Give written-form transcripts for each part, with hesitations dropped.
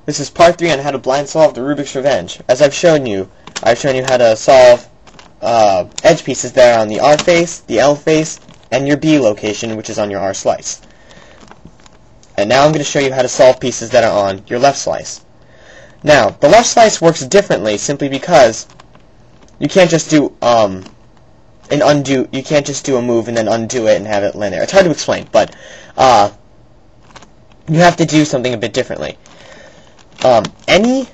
This is part 3 on how to blind solve the Rubik's Revenge. As I've shown you how to solve edge pieces that are on the R face, the L face, and your B location, which is on your R slice. And now I'm going to show you how to solve pieces that are on your left slice. Now, the left slice works differently simply because you can't just do an undo. You can't just do a move and then undo it and have it linear. It's hard to explain, but you have to do something a bit differently. Any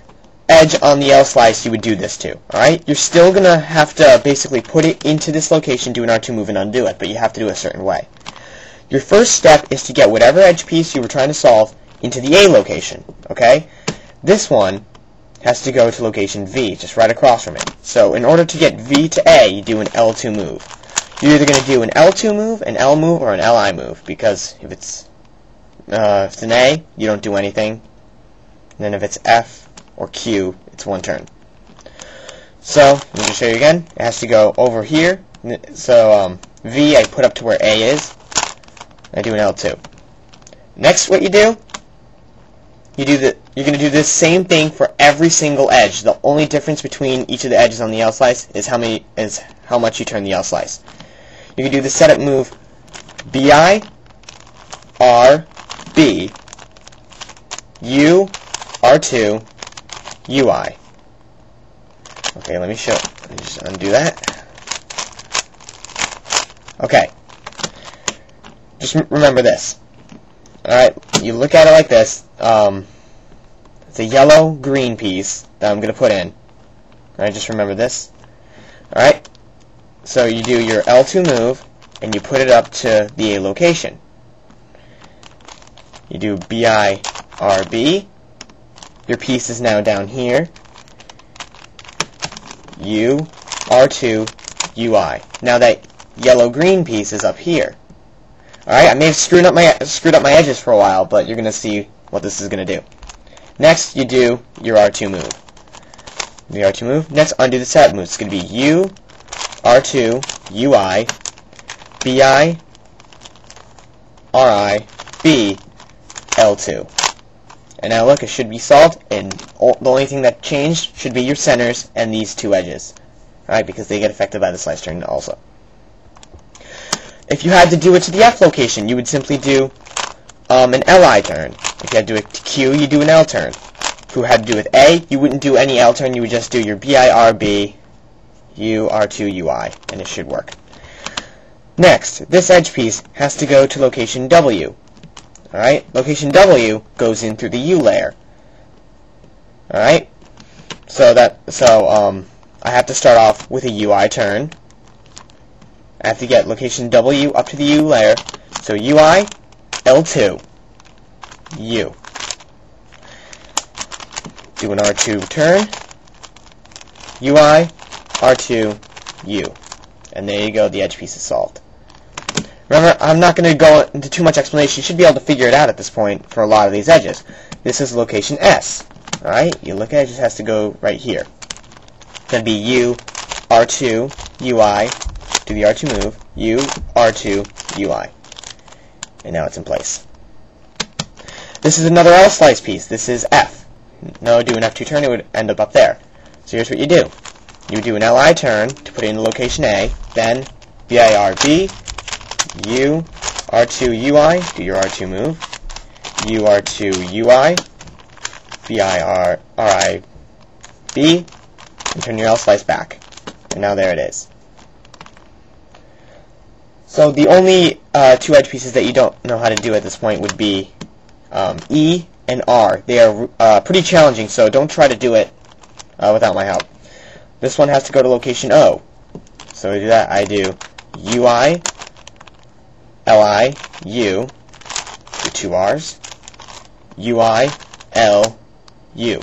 edge on the L slice you would do this to, alright? You're still going to have to basically put it into this location, do an R2 move, and undo it, but you have to do it a certain way. Your first step is to get whatever edge piece you were trying to solve into the A location, okay? This one has to go to location V, just right across from it. So in order to get V to A, you do an L2 move. You're either going to do an L2 move, an L move, or an LI move, because if it's an A, you don't do anything. And then if it's F or Q, it's one turn. So, let me just show you again. It has to go over here. So, V I put up to where A is. I do an L2. Next, what you do, you're going to do this same thing for every single edge. The only difference between each of the edges on the L slice is how much you turn the L slice. You can do the setup move BI, R, B, U, R2, UI. Okay, let me just undo that. Okay. Just remember this. Alright, you look at it like this. It's a yellow-green piece that I'm going to put in. Alright, just remember this. Alright, so you do your L2 move, and you put it up to the A location. You do BI, RB. Your piece is now down here. U, R2, UI. Now that yellow-green piece is up here. Alright, I may have screwed up my edges for a while, but you're going to see what this is going to do. Next, you do your R2 move. The R2 move. Next, undo the setup move. It's going to be U, R2, UI, BI, RI, B, L2. And now look, it should be solved, and the only thing that changed should be your centers and these two edges. Alright, because they get affected by the slice turn also. If you had to do it to the F location, you would simply do an LI turn. If you had to do it to Q, you do an L turn. If you had to do it with A, you wouldn't do any L turn, you would just do your BI-RB, U, R2, UI, and it should work. Next, this edge piece has to go to location W. Alright, location W goes in through the U layer. Alright, so I have to start off with a UI turn. I have to get location W up to the U layer. So UI, L2, U. Do an R2 turn. UI, R2, U. And there you go, the edge piece is solved. Remember, I'm not going to go into too much explanation. You should be able to figure it out at this point for a lot of these edges. This is location S. Alright, you look at it, it just has to go right here. It's going to be U, R2, UI, do the R2 move, U, R2, UI. And now it's in place. This is another L slice piece. This is F. No, do an F2 turn, it would end up there. So here's what you do. You do an LI turn to put it in location A, then BIRB, U, R2, UI, do your R2 move, U, R2, UI, BIRB, and turn your L slice back. And now there it is. So the only two edge pieces that you don't know how to do at this point would be E and R. They are pretty challenging, so don't try to do it without my help. This one has to go to location O. So to do that, I do UI, LI, U, the two R's, UI, L, U.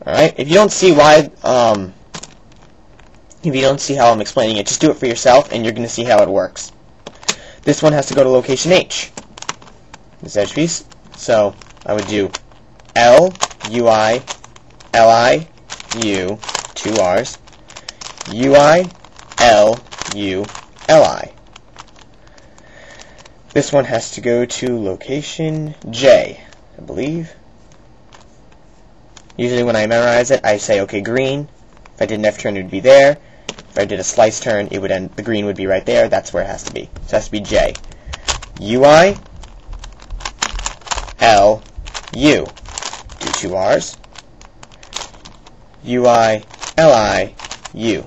Alright, if you don't see why, if you don't see how I'm explaining it, just do it for yourself and you're going to see how it works. This one has to go to location H, this edge piece. So I would do L, UI, LI, U, two R's, UI, L, U, LI. This one has to go to location J, I believe. Usually when I memorize it, I say, okay, green. If I did an F turn, it would be there. If I did a slice turn, it would end. The green would be right there. That's where it has to be. So it has to be J. UI, L, U. Do 2 R's. UI, LI, U.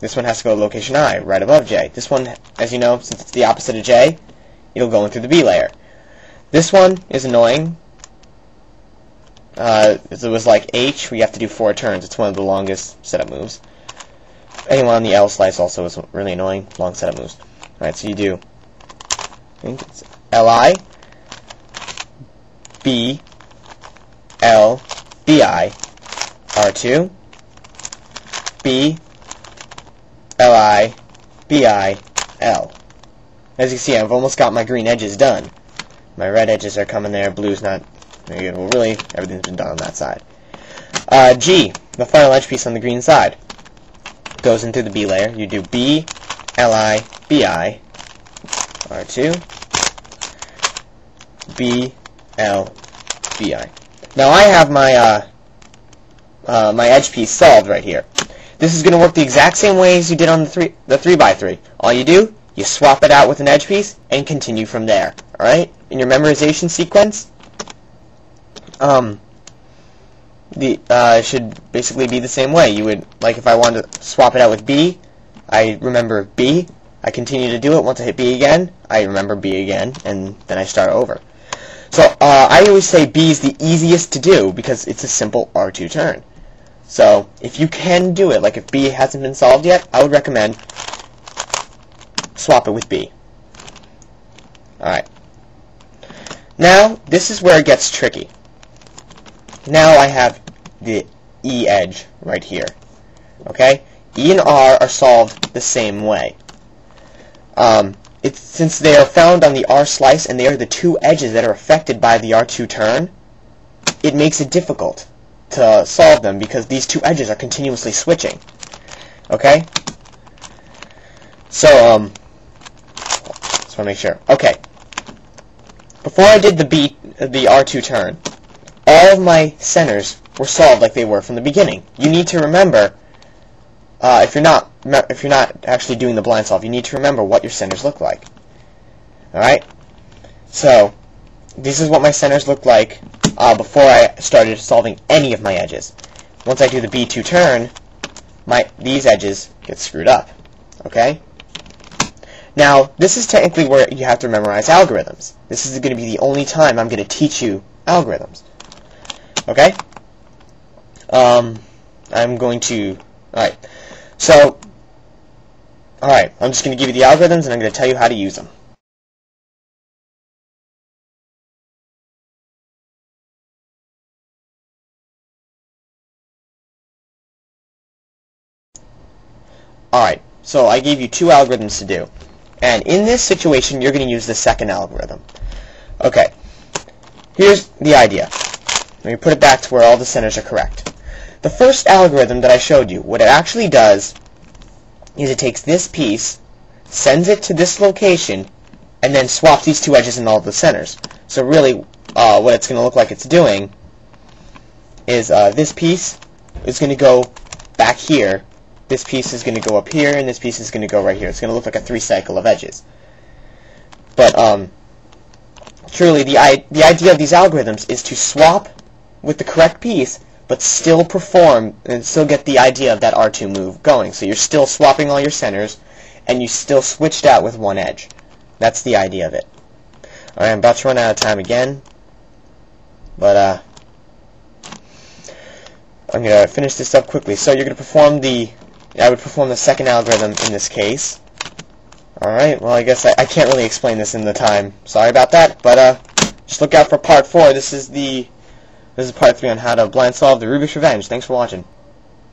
This one has to go to location I, right above J. This one, as you know, since it's the opposite of J, it'll go in through the B layer. This one is annoying. If it was like H, we have to do 4 turns. It's one of the longest setup moves. Anyone on the L slice also is really annoying. Long setup moves. Alright, so you do, I think it's LI, B, L, BI, R2, B, LI, BI, L. As you can see, I've almost got my green edges done. My red edges are coming there, blue's not very good. Well, really, everything's been done on that side. G, the final edge piece on the green side, goes into the B layer. You do B, LI, BI, R2, B, L, BI. Now I have my my edge piece solved right here. This is going to work the exact same way as you did on the 3x3. All you do, you swap it out with an edge piece and continue from there. Alright? In your memorization sequence, should basically be the same way. You would, like if I wanted to swap it out with B, I remember B, I continue to do it. Once I hit B again, I remember B again, and then I start over. So I always say B is the easiest to do because it's a simple R2 turn. So if you can do it, like if B hasn't been solved yet, I would recommend swap it with B. Alright. Now, this is where it gets tricky. Now I have the E edge right here. Okay? E and R are solved the same way. Since they are found on the R slice and they are the 2 edges that are affected by the R2 turn, it makes it difficult to solve them because these 2 edges are continuously switching. Okay? So, just want to make sure. Okay. Before I did the R2 turn, all of my centers were solved like they were from the beginning. You need to remember, if you're not actually doing the blind solve, you need to remember what your centers look like. Alright? So, this is what my centers looked like before I started solving any of my edges. Once I do the B2 turn, these edges get screwed up. Okay? Now, this is technically where you have to memorize algorithms. This is going to be the only time I'm going to teach you algorithms. Okay? I'm going to... Alright. So, alright, I'm just going to give you the algorithms and I'm going to tell you how to use them. Alright, so I gave you 2 algorithms to do. And in this situation, you're going to use the second algorithm. Okay, here's the idea. Let me put it back to where all the centers are correct. The first algorithm that I showed you, what it actually does is it takes this piece, sends it to this location, and then swaps these 2 edges in all the centers. So really, what it's going to look like it's doing is this piece is going to go back here, this piece is going to go up here, and this piece is going to go right here. It's going to look like a 3 cycle of edges. But truly, the idea of these algorithms is to swap with the correct piece, but still perform and still get the idea of that R2 move going. So you're still swapping all your centers, and you still switched out with 1 edge. That's the idea of it. Alright, I'm about to run out of time again, but I'm going to finish this up quickly. So you're going to perform I would perform the second algorithm in this case. Alright, well I guess I can't really explain this in the time. Sorry about that, but just look out for part 4. This is part 3 on how to blind solve the Rubik's Revenge. Thanks for watching.